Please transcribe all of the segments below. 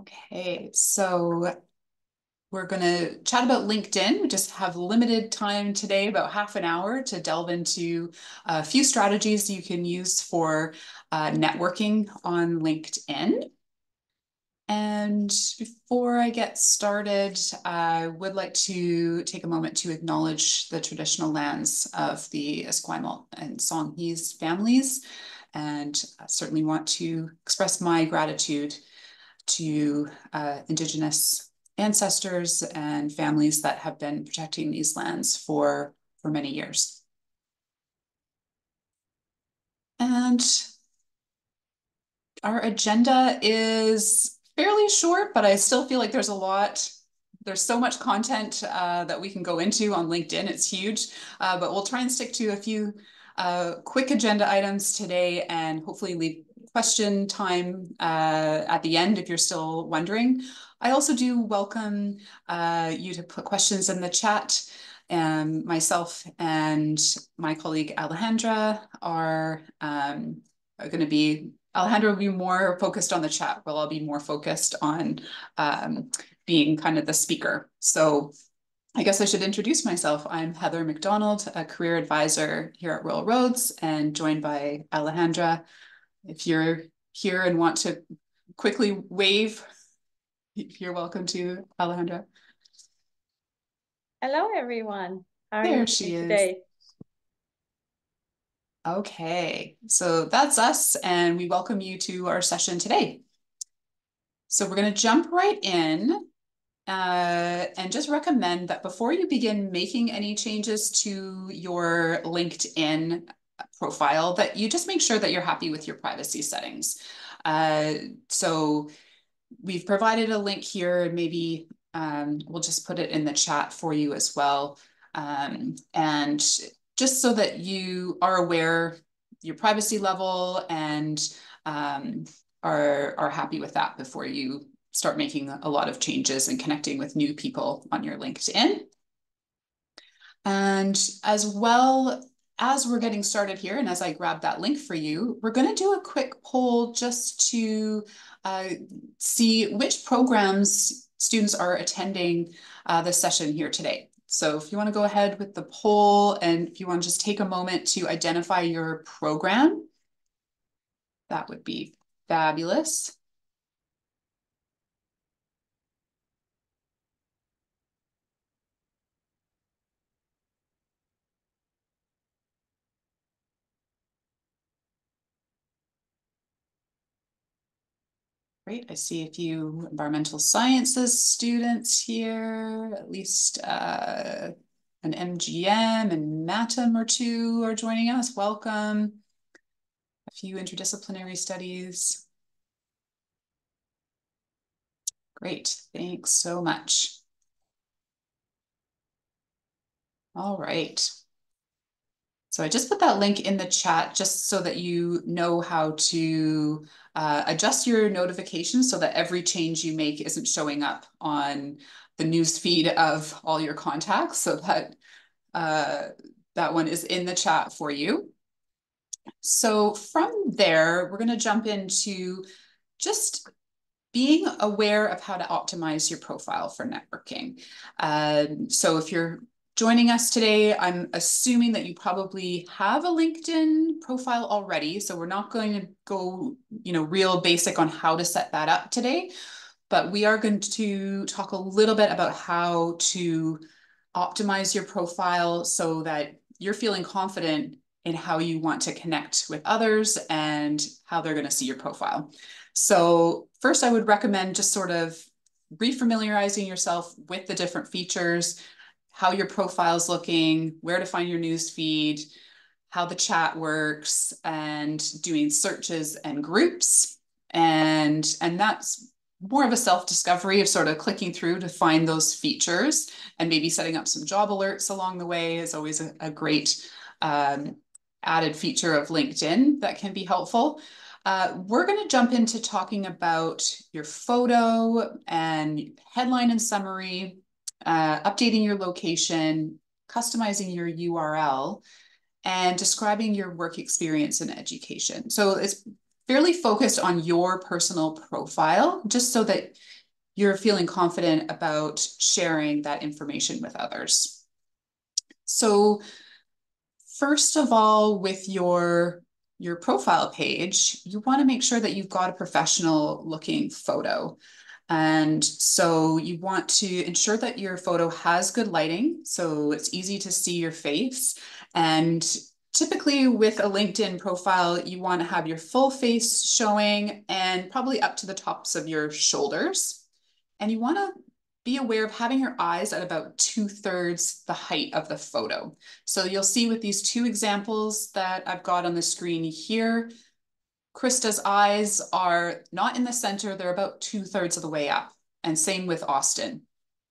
Okay, so we're going to chat about LinkedIn. We just have limited time today, about half an hour, to delve into a few strategies you can use for networking on LinkedIn. And before I get started, I would like to take a moment to acknowledge the traditional lands of the Esquimalt and Songhees families, and I certainly want to express my gratitude to Indigenous ancestors and families that have been protecting these lands for many years. And our agenda is fairly short, but I still feel like there's a lot. There's so much content that we can go into on LinkedIn. It's huge, but we'll try and stick to a few quick agenda items today and hopefully leave question time at the end if you're still wondering. I also do welcome you to put questions in the chat. And myself and my colleague Alejandra are going to be Alejandra will be more focused on the chat, while I'll be more focused on being kind of the speaker. So I guess I should introduce myself. I'm Heather McDonald, a career advisor here at Royal Roads, and joined by Alejandra. If you're here and want to quickly wave, you're welcome to, Alejandra. Hello, everyone. How are you There doing she is. today? Okay, so that's us, and we welcome you to our session today. So we're going to jump right in and just recommend that before you begin making any changes to your LinkedIn profile, that you just make sure that you're happy with your privacy settings. So we've provided a link here, and maybe we'll just put it in the chat for you as well. And just so that you are aware your privacy level and are happy with that before you start making a lot of changes and connecting with new people on your LinkedIn. And as well as we're getting started here, and as I grab that link for you, we're going to do a quick poll just to see which programs students are attending this session here today. So if you want to go ahead with the poll, and if you want to just take a moment to identify your program, that would be fabulous. Great, I see a few environmental sciences students here, at least an MGM and MATM or two are joining us. Welcome. A few interdisciplinary studies. Great, thanks so much. All right. So I just put that link in the chat just so that you know how to adjust your notifications so that every change you make isn't showing up on the news feed of all your contacts. So that that one is in the chat for you. So from there, we're going to jump into just being aware of how to optimize your profile for networking. So if you're joining us today, I'm assuming that you probably have a LinkedIn profile already. So we're not going to go, real basic on how to set that up today, but we are going to talk a little bit about how to optimize your profile so that you're feeling confident in how you want to connect with others and how they're going to see your profile. So first, I would recommend just sort of refamiliarizing yourself with the different features, how your profile's looking, where to find your news feed, how the chat works, and doing searches and groups. And that's more of a self-discovery of sort of clicking through to find those features, and maybe setting up some job alerts along the way is always a great added feature of LinkedIn that can be helpful. We're going to jump into talking about your photo and headline and summary, updating your location, customizing your URL, and describing your work experience and education. So it's fairly focused on your personal profile, just so that you're feeling confident about sharing that information with others. So first of all, with your profile page, you want to make sure that you've got a professional looking photo. And so you want to ensure that your photo has good lighting, so it's easy to see your face. And typically with a LinkedIn profile, you want to have your full face showing and probably up to the tops of your shoulders. And you want to be aware of having your eyes at about 2/3 the height of the photo. So you'll see with these two examples that I've got on the screen here, Krista's eyes are not in the center, they're about 2/3 of the way up. And same with Austin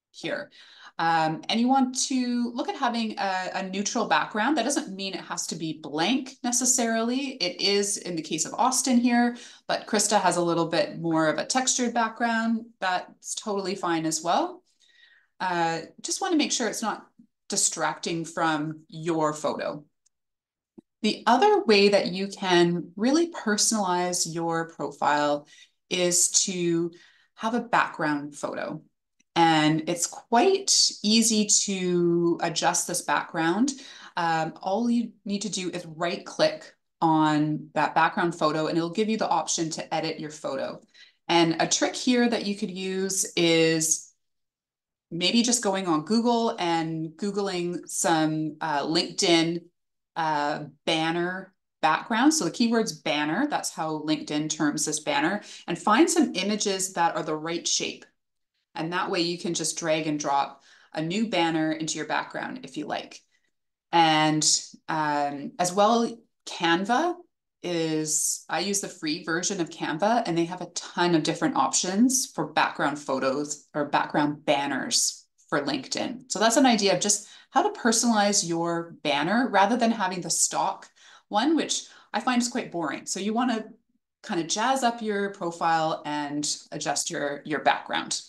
here. And you want to look at having a neutral background. That doesn't mean it has to be blank necessarily. It is in the case of Austin here, but Krista has a little bit more of a textured background. That's totally fine as well. Just want to make sure it's not distracting from your photo. The other way that you can really personalize your profile is to have a background photo. And it's quite easy to adjust this background. All you need to do is right click on that background photo and it'll give you the option to edit your photo. And a trick here that you could use is maybe just going on Google and Googling some LinkedIn banner background. So the keyword's banner, that's how LinkedIn terms this banner, and find some images that are the right shape. And that way you can just drag and drop a new banner into your background if you like. And as well, Canva I use the free version of Canva, and they have a ton of different options for background photos or background banners for LinkedIn. So that's an idea of just how to personalize your banner rather than having the stock one, which I find is quite boring. So you want to kind of jazz up your profile and adjust your background.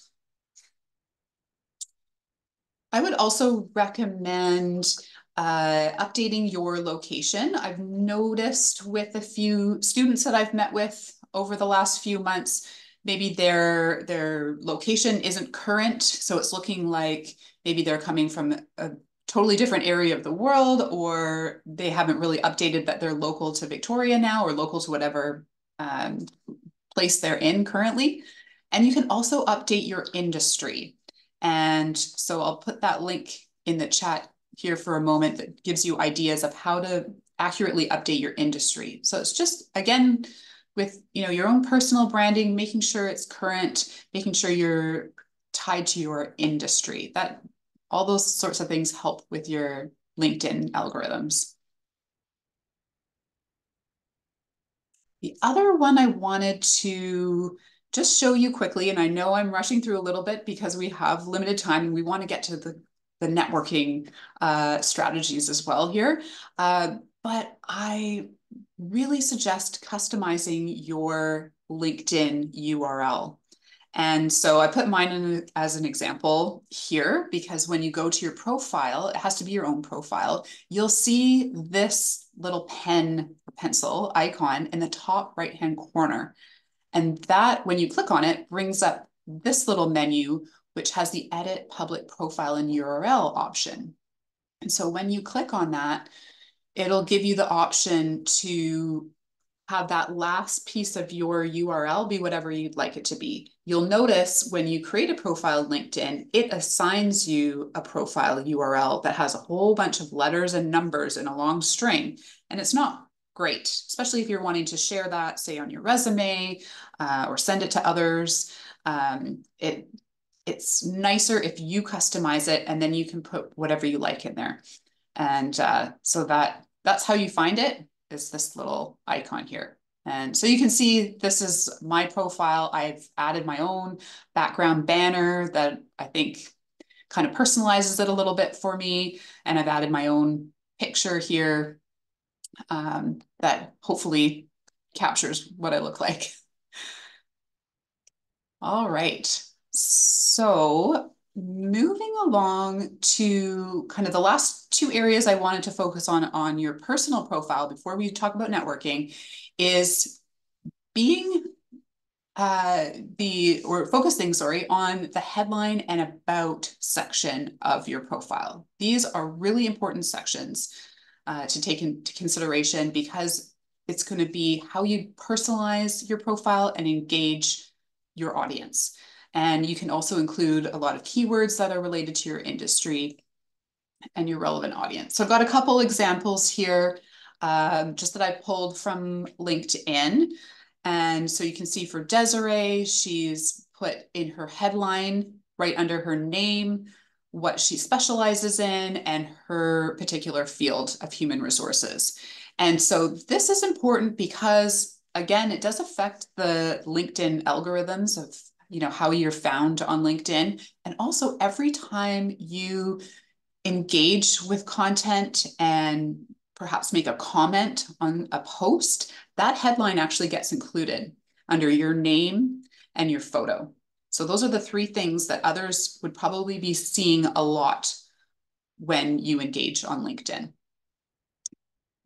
I would also recommend updating your location. I've noticed with a few students that I've met with over the last few months, maybe their location isn't current. So it's looking like maybe they're coming from a totally different area of the world, or they haven't really updated that they're local to Victoria now or local to whatever place they're in currently. And you can also update your industry. And so I'll put that link in the chat here for a moment that gives you ideas of how to accurately update your industry. So it's just, again, with your own personal branding, making sure it's current, making sure you're tied to your industry. That all those sorts of things help with your LinkedIn algorithms. The other one I wanted to just show you quickly, and I know I'm rushing through a little bit because we have limited time and we want to get to the networking strategies as well here. But I really suggest customizing your LinkedIn URL. And so I put mine in as an example here because when you go to your profile, it has to be your own profile. You'll see this little pencil icon in the top right-hand corner. And that, when you click on it, brings up this little menu, which has the Edit Public Profile and URL option. And so when you click on that, it'll give you the option to have that last piece of your URL be whatever you'd like it to be. You'll notice when you create a profile in LinkedIn, it assigns you a profile URL that has a whole bunch of letters and numbers in a long string. And it's not great, especially if you're wanting to share that, say, on your resume or send it to others. It's nicer if you customize it and then you can put whatever you like in there. And so that's how you find it, is this little icon here. And so you can see this is my profile. I've added my own background banner that I think kind of personalizes it a little bit for me. And I've added my own picture here that hopefully captures what I look like. All right. So moving along to kind of the last two areas I wanted to focus on your personal profile before we talk about networking is being focusing, sorry, on the headline and about section of your profile. These are really important sections to take into consideration because it's going to be how you personalize your profile and engage your audience. And you can also include a lot of keywords that are related to your industry and your relevant audience. So I've got a couple examples here just that I pulled from LinkedIn. And so you can see for Desiree, she's put in her headline right under her name what she specializes in and her particular field of human resources. And so this is important because, again, it does affect the LinkedIn algorithms of how you're found on LinkedIn. And also every time you engage with content and perhaps make a comment on a post, that headline actually gets included under your name and your photo. So those are the three things that others would probably be seeing a lot when you engage on LinkedIn.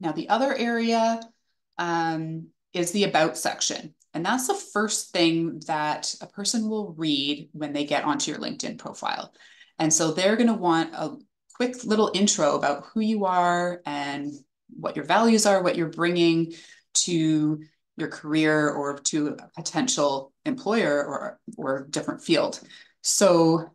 Now, the other area is the about section. And that's the first thing that a person will read when they get onto your LinkedIn profile. And so they're going to want a quick little intro about who you are and what your values are, what you're bringing to your career or to a potential employer or different field. So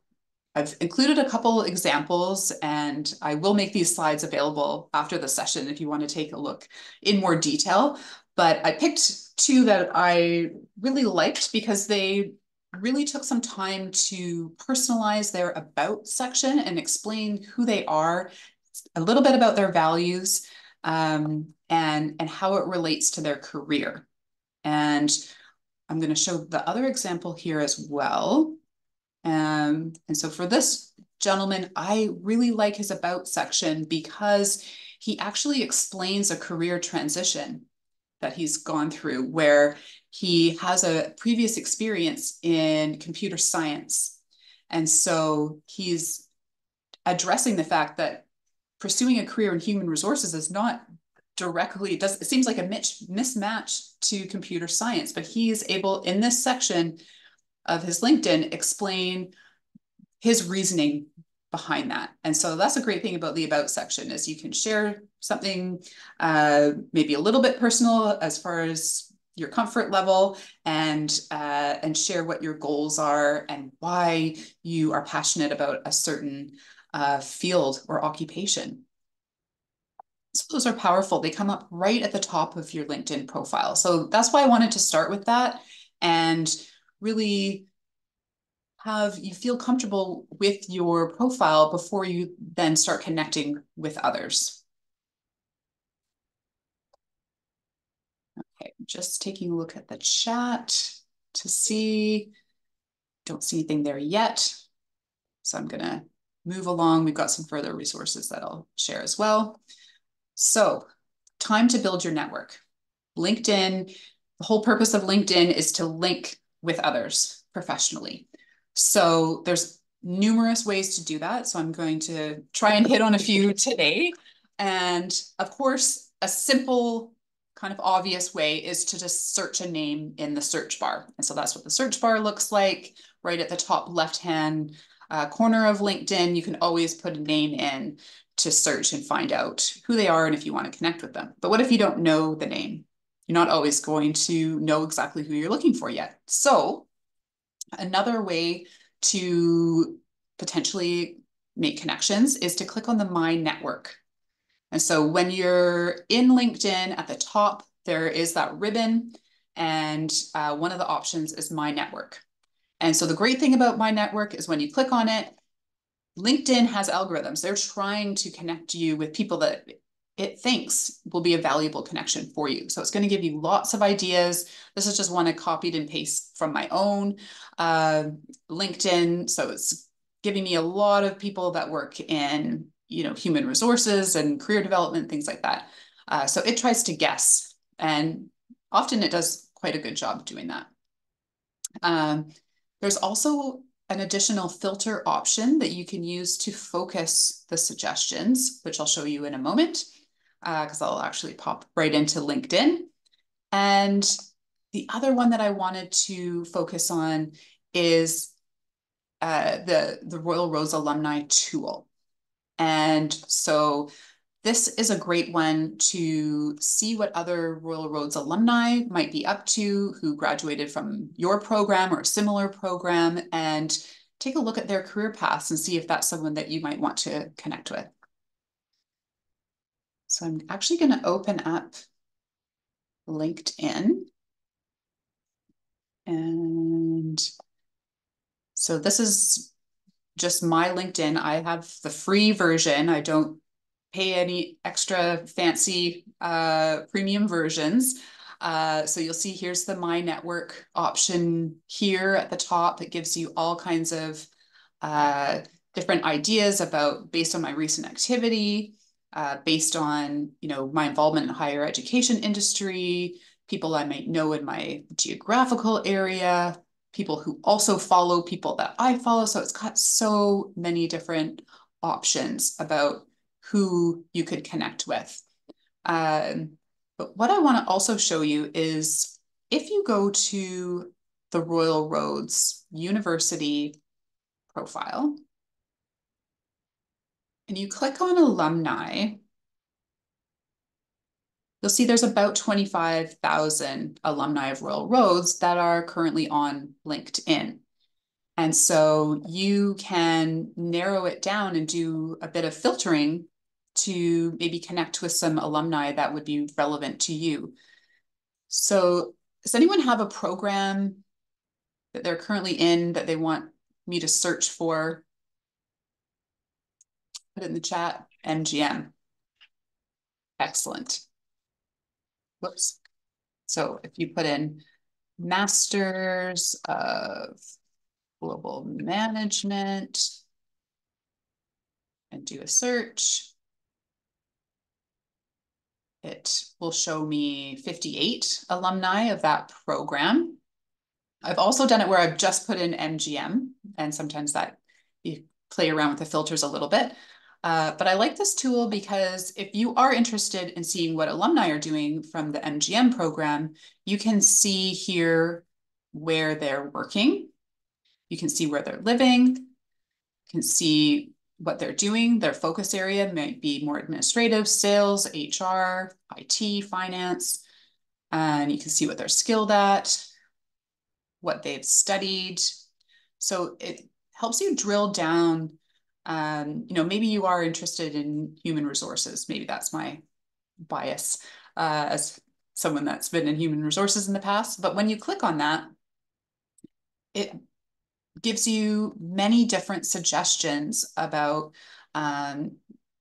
I've included a couple examples and I will make these slides available after the session if you want to take a look in more detail. But I picked two that I really liked because they really took some time to personalize their about section and explain who they are, a little bit about their values, and how it relates to their career. And I'm going to show the other example here as well. And so for this gentleman, I really like his about section because he actually explains a career transition that he's gone through where he has a previous experience in computer science. And so he's addressing the fact that pursuing a career in human resources is not directly, it seems like a mismatch to computer science, but he's able in this section of his LinkedIn explain his reasoning behind that. And so that's a great thing about the about section is you can share something maybe a little bit personal as far as your comfort level and share what your goals are and why you are passionate about a certain field or occupation. So those are powerful. They come up right at the top of your LinkedIn profile. So that's why I wanted to start with that and really have you feel comfortable with your profile before you then start connecting with others. Okay, just taking a look at the chat to see, don't see anything there yet. So I'm gonna move along. We've got some further resources that I'll share as well. So time to build your network. LinkedIn, the whole purpose of LinkedIn is to link with others professionally. So there's numerous ways to do that. So I'm going to try and hit on a few today. And of course, a simple kind of obvious way is to just search a name in the search bar. And so that's what the search bar looks like right at the top left-hand corner of LinkedIn. You can always put a name in to search and find out who they are and if you want to connect with them. But what if you don't know the name? You're not always going to know exactly who you're looking for yet. So another way to potentially make connections is to click on the My Network. And so when you're in LinkedIn at the top, there is that ribbon and one of the options is My Network. And so the great thing about My Network is when you click on it, LinkedIn has algorithms. They're trying to connect you with people that it thinks will be a valuable connection for you. So it's going to give you lots of ideas. This is just one I copied and pasted from my own LinkedIn. So it's giving me a lot of people that work in, human resources and career development, things like that. So it tries to guess, and often it does quite a good job doing that. There's also an additional filter option that you can use to focus the suggestions, which I'll show you in a moment, because I'll actually pop right into LinkedIn. And The other one that I wanted to focus on is the Royal Roads Alumni Tool. And so this is a great one to see what other Royal Roads alumni might be up to who graduated from your program or a similar program, and take a look at their career paths and see if that's someone that you might want to connect with. So I'm actually going to open up LinkedIn. And so this is just my LinkedIn. I have the free version. I don't pay any extra fancy premium versions. So you'll see here's the My Network option here at the top. It gives you all kinds of uh, different ideas about based on my recent activity, based on my involvement in the higher education industry, people I might know in my geographical area, people who also follow people that I follow. So it's got so many different options about who you could connect with. But what I want to also show you is if you go to the Royal Roads University profile and you click on alumni, you'll see there's about 25,000 alumni of Royal Roads that are currently on LinkedIn. And so you can narrow it down and do a bit of filtering to maybe connect with some alumni that would be relevant to you. So does anyone have a program that they're currently in that they want me to search for? Put it in the chat. MGM. Excellent. Whoops. So if you put in Masters of Global Management and do a search, it will show me 58 alumni of that program. I've also done it where I've just put in MGM, and sometimes that you play around with the filters a little bit. But I like this tool because if you are interested in seeing what alumni are doing from the MGM program, you can see here where they're working. You can see where they're living. You can see what they're doing. Their focus area might be more administrative, sales, HR, IT, finance. And you can see what they're skilled at, what they've studied. So it helps you drill down. Maybe you are interested in human resources. Maybe that's my bias as someone that's been in human resources in the past. But when you click on that, it gives you many different suggestions about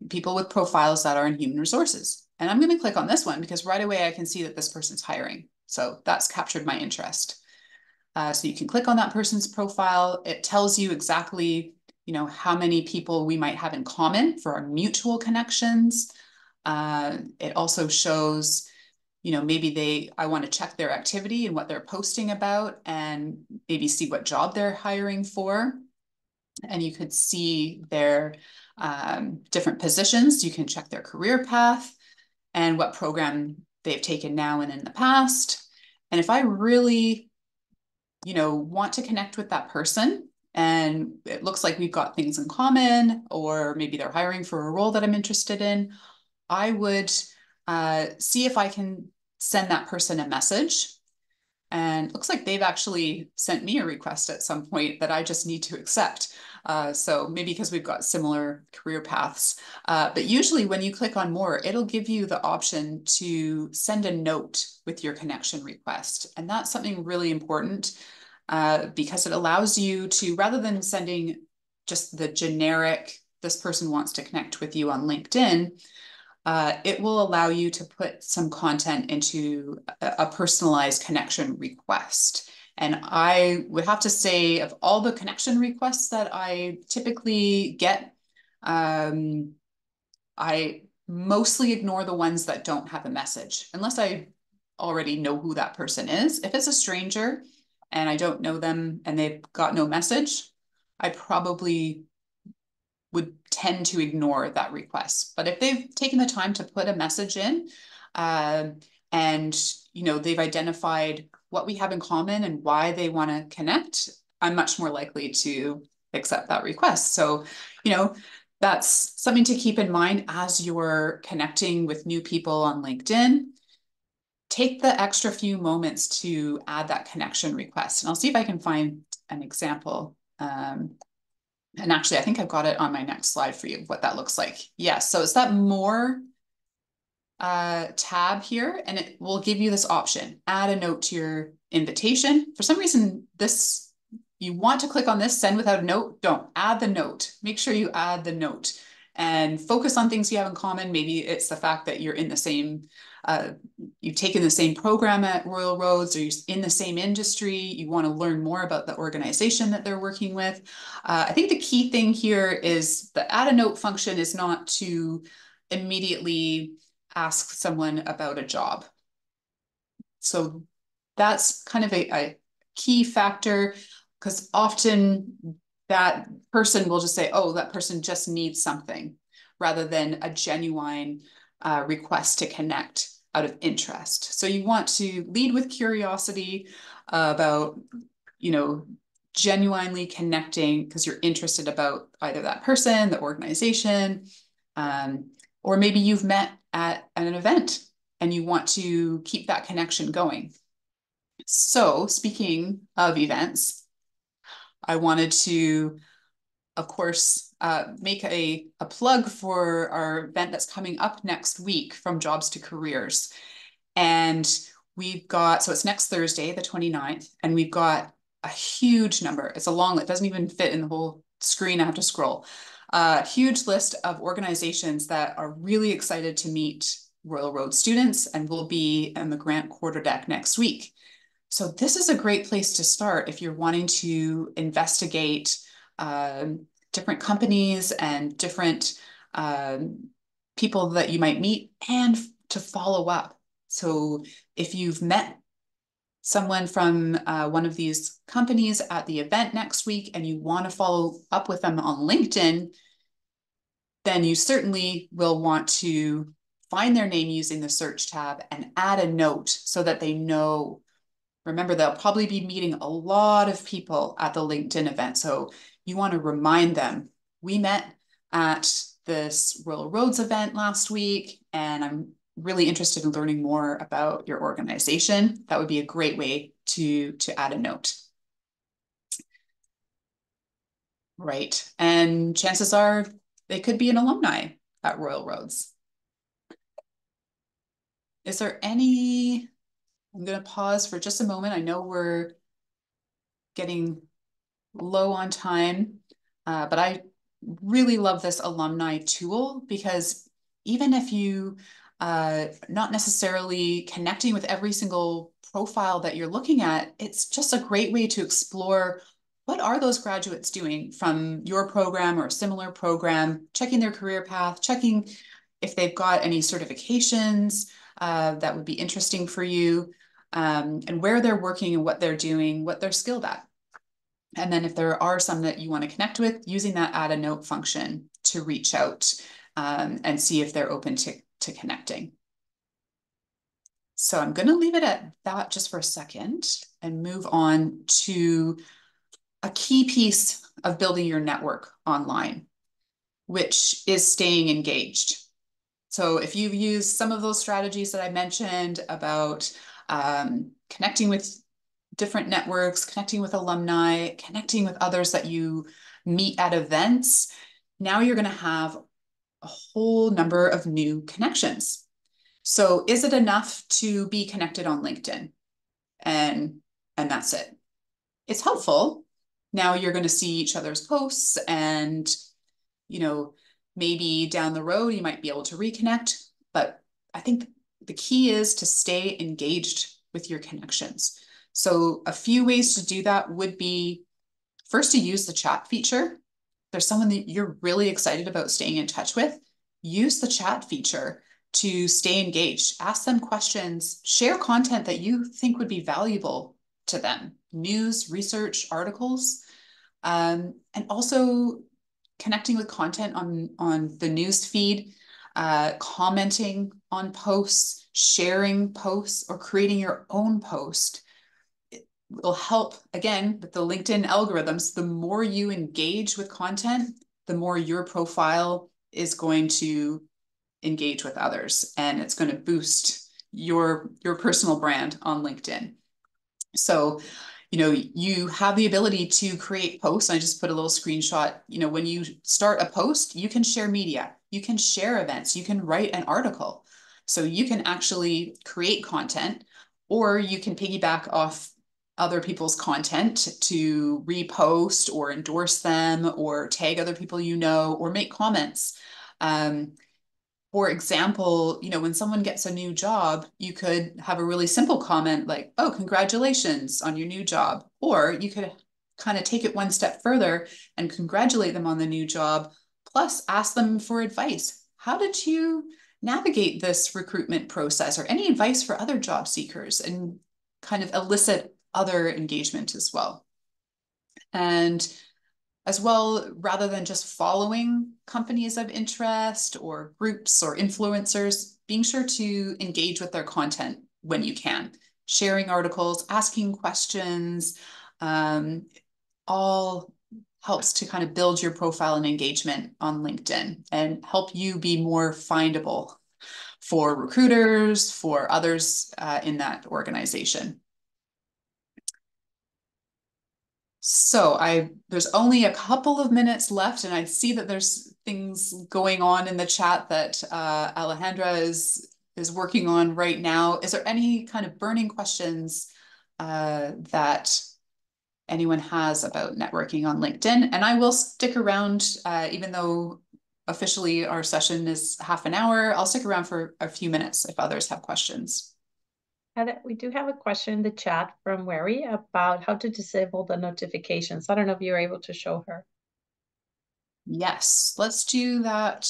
people with profiles that are in human resources. And I'm going to click on this one because right away I can see that this person's hiring. So that's captured my interest. So you can click on that person's profile. It tells you exactly, how many people we might have in common for our mutual connections. It also shows, maybe I want to check their activity and what they're posting about and maybe see what job they're hiring for. And you could see their different positions. You can check their career path and what program they've taken now and in the past. And if I really want to connect with that person and it looks like we've got things in common, or maybe they're hiring for a role that I'm interested in, I would see if I can send that person a message. And it looks like they've actually sent me a request at some point that I just need to accept. So maybe because we've got similar career paths. But usually when you click on more, it'll give you the option to send a note with your connection request. And that's something really important because it allows you to, rather than sending just the generic, this person wants to connect with you on LinkedIn, it will allow you to put some content into a personalized connection request. And I would have to say, of all the connection requests that I typically get, I mostly ignore the ones that don't have a message, unless I already know who that person is. If it's a stranger and I don't know them and they've got no message, I probably would tend to ignore that request. But if they've taken the time to put a message in and they've identified what we have in common and why they want to connect, I'm much more likely to accept that request. So, you know, that's something to keep in mind as you're connecting with new people on LinkedIn. Take the extra few moments to add that connection request. And I'll see if I can find an example. And actually, I think I've got it on my next slide for you, what that looks like. Yes, so it's that more tab here, and it will give you this option, add a note to your invitation. For some reason, you want to click on this, send without a note, don't, add the note. Make sure you add the note and focus on things you have in common. Maybe it's the fact that you're in the same, you've taken the same program at Royal Roads, or you're in the same industry, you want to learn more about the organization that they're working with. I think the key thing here is the add a note function is not to immediately ask someone about a job. So that's kind of a key factor, because often that person will just say, oh, that person just needs something, rather than a genuine request to connect out of interest. So you want to lead with curiosity about, you know, genuinely connecting because you're interested about either that person, the organization, or maybe you've met at an event and you want to keep that connection going. So, speaking of events, I wanted to, of course, make a plug for our event that's coming up next week, From Jobs to Careers. And we've got, so it's next Thursday, the 29th, and we've got a huge number. It's a long, it doesn't even fit in the whole screen. I have to scroll. A huge list of organizations that are really excited to meet Royal Road students and will be in the Grant Quarterdeck next week. So this is a great place to start if you're wanting to investigate different companies and different people that you might meet, and to follow up. So if you've met someone from one of these companies at the event next week and you want to follow up with them on LinkedIn, then you certainly will want to find their name using the search tab and add a note so that they know. Remember, they'll probably be meeting a lot of people at the LinkedIn event. So you want to remind them, we met at this Royal Roads event last week, and I'm really interested in learning more about your organization. That would be a great way to add a note. Right. And chances are they could be an alumni at Royal Roads. Is there any, I'm going to pause for just a moment. I know we're getting low on time, but I really love this alumni tool, because even if you not necessarily connecting with every single profile that you're looking at, it's just a great way to explore what are those graduates doing from your program or a similar program, checking their career path, checking if they've got any certifications that would be interesting for you, and where they're working and what they're doing, what they're skilled at. And then if there are some that you want to connect with, using that add a note function to reach out and see if they're open to connecting. So I'm going to leave it at that just for a second and move on to a key piece of building your network online, which is staying engaged. So if you've used some of those strategies that I mentioned about connecting with different networks, connecting with alumni, connecting with others that you meet at events, now you're going to have a whole number of new connections. So is it enough to be connected on LinkedIn and that's it? It's helpful. Now you're going to see each other's posts, and you know, maybe down the road you might be able to reconnect, but I think the key is to stay engaged with your connections. So a few ways to do that would be, first, to use the chat feature. If there's someone that you're really excited about staying in touch with, use the chat feature to stay engaged. Ask them questions, share content that you think would be valuable to them, news, research, articles, and also connecting with content on the news feed, commenting on posts, sharing posts, or creating your own post. will help, again, with the LinkedIn algorithms. The more you engage with content, the more your profile is going to engage with others, and it's going to boost your personal brand on LinkedIn. So, you have the ability to create posts. I just put a little screenshot. When you start a post, you can share media, you can share events, you can write an article. So you can actually create content, or you can piggyback off other people's content to repost or endorse them or tag other people or make comments. For example, when someone gets a new job, you could have a really simple comment like, "Oh, congratulations on your new job." Or you could kind of take it one step further and congratulate them on the new job, plus ask them for advice. How did you navigate this recruitment process, or any advice for other job seekers, and kind of elicit other engagement as well. And as well, rather than just following companies of interest or groups or influencers, being sure to engage with their content when you can, sharing articles, asking questions, all helps to kind of build your profile and engagement on LinkedIn and help you be more findable for recruiters, for others in that organization. So there's only a couple of minutes left, and I see that there's things going on in the chat that Alejandra is working on right now. Is there any kind of burning questions that anyone has about networking on LinkedIn? And I will stick around, even though officially our session is half an hour. I'll stick around for a few minutes if others have questions. Heather, we do have a question in the chat from Wary about how to disable the notifications. I don't know if you're able to show her. Yes, let's do that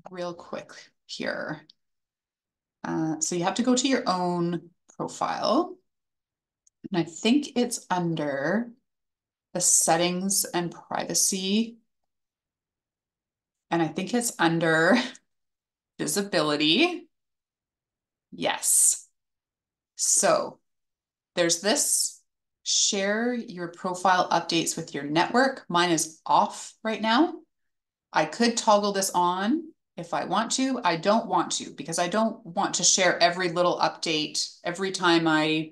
real quick here. So you have to go to your own profile. And I think it's under the settings and privacy. And I think it's under visibility. Yes. So there's this: share your profile updates with your network. Mine is off right now. I could toggle this on if I want to. I don't want to, because I don't want to share every little update every time I,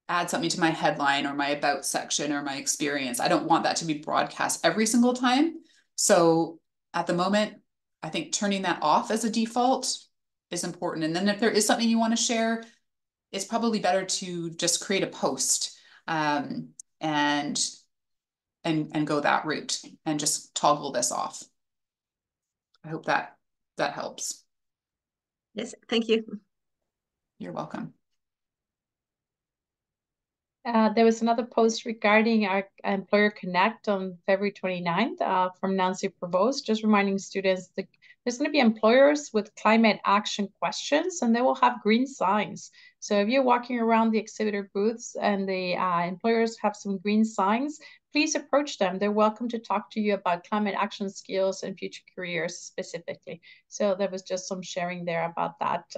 add something to my headline or my about section or my experience. I don't want that to be broadcast every single time. So at the moment, I think turning that off as a default is important. And then if there is something you want to share, it's probably better to just create a post, and go that route and just toggle this off. I hope that helps. Yes, thank you. You're welcome. There was another post regarding our Employer Connect on February 29th from Nancy Provost, just reminding students that there's going to be employers with climate action questions, and they will have green signs. So if you're walking around the exhibitor booths and the employers have some green signs, please approach them. They're welcome to talk to you about climate action skills and future careers specifically. So there was just some sharing there about that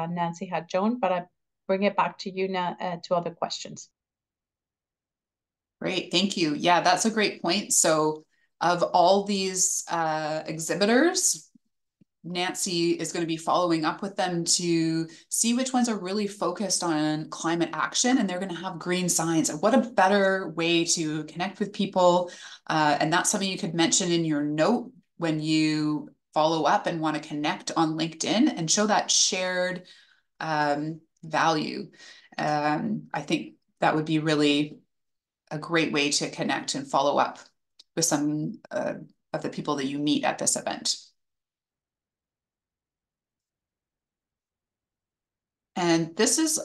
Nancy had shown, but I bring it back to you now to other questions. Great, thank you. Yeah, that's a great point. So of all these exhibitors, Nancy is going to be following up with them to see which ones are really focused on climate action, and they're going to have green signs. And what a better way to connect with people. And that's something you could mention in your note when you follow up and want to connect on LinkedIn and show that shared value. I think that would be really a great way to connect and follow up with some of the people that you meet at this event. And this is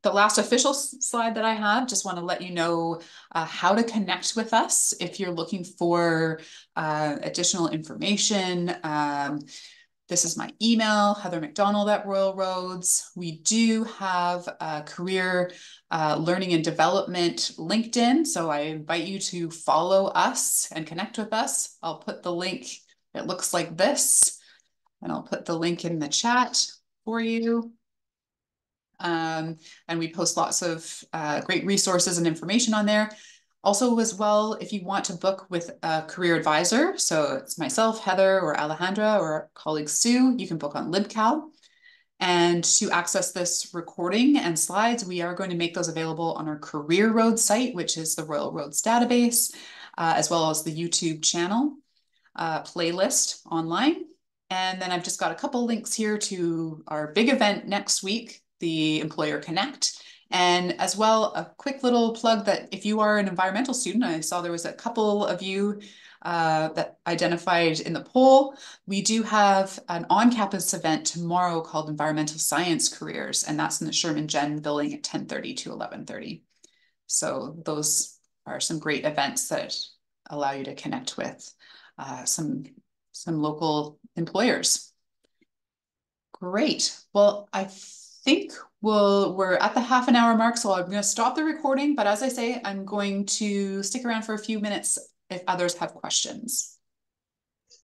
the last official slide that I have. Just want to let you know how to connect with us if you're looking for additional information. This is my email, Heather McDonald at Royal Roads. We do have a career learning and development LinkedIn. So I invite you to follow us and connect with us. I'll put the link. It looks like this, and I'll put the link in the chat for you. And we post lots of great resources and information on there. Also, as well, if you want to book with a career advisor, so it's myself, Heather, or Alejandra, or our colleague Sue, you can book on LibCal. And to access this recording and slides, we are going to make those available on our Career Roads site, which is the Royal Roads database, as well as the YouTube channel playlist online. And then I've just got a couple links here to our big event next week, the Employer Connect. And as well, a quick little plug that if you are an environmental student, I saw there was a couple of you that identified in the poll. We do have an on-campus event tomorrow called Environmental Science Careers, and that's in the Sherman Gen building at 10:30 to 11:30. So those are some great events that allow you to connect with some local employers. Great. Well, I think we're at the half an hour mark, so I'm going to stop the recording. But as I say, I'm going to stick around for a few minutes if others have questions.